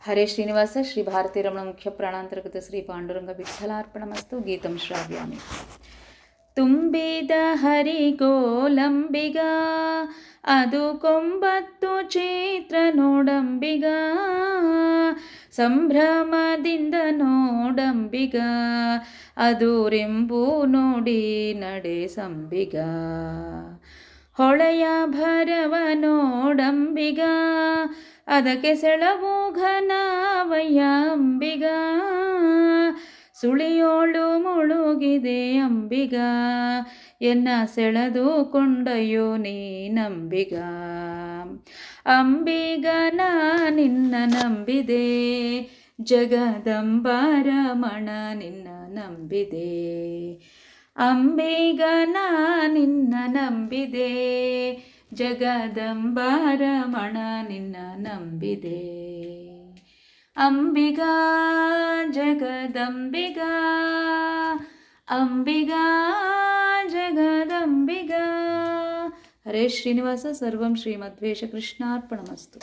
ಹರೇ ಶ್ರೀನಿವಾಸ ಶ್ರೀ ಭಾರತೀ ರಮಣ ಮುಖ್ಯ ಪ್ರಾಣಾಂತರ್ಗತ ಶ್ರೀ ಪಾಂಡುರಂಗ ವಿಠಲಾರ್ಪಣಮಸ್ತು. ಗೀತಂ ಶ್ರಾವ್ಯಾಮಿ. ತುಂಬಿದ ಹರಿಗೋಲಂಬಿಗ ಅದು ಕೊಂಬತ್ತು ಚೈತ್ರ ನೋಡಂಬಿಗ, ಸಂಭ್ರಮದಿಂದ ನೋಡಂಬಿಗ ಅದು ರೆಂಬು ನೋಡಿ ನಡೆ ಸಂಬಿಗ. ಹೊಳೆಯ ಭರವ ನೋಡಂಬಿಗ ಅದಕ್ಕೆ ಸೆಳವು ಘನವಯ್ಯ ಅಂಬಿಗ, ಸುಳಿಯೋಳು ಮುಳುಗಿದೆ ಅಂಬಿಗ ಎನ್ನ ಸೆಳೆದು ಕೊಂಡಯ್ಯೋ ನೀನಂಬಿಗ. ಅಂಬಿಗ ನಾ ನಿನ್ನ ನಂಬಿದೆ, ಜಗದಂಬರಮಣ ನಿನ್ನ ನಂಬಿದೆ. ಅಂಬಿಗ ನಾ ನಿನ್ನ ನಂಬಿದೆ, ಜಗದಂಬರಮಣ ನಿನ್ನ ನಂಬಿದೆ. ಅಂಬಿಗ ಜಗದಂಬಿಗ, ಅಂಬಿಗ ಜಗದಂಬಿಗ. ಹರೇ ಶ್ರೀನಿವಾಸ. ಸರ್ವಂ ಶ್ರೀಮದ್ವೇಷ ಕೃಷ್ಣಾರ್ಪಣಮಸ್ತು.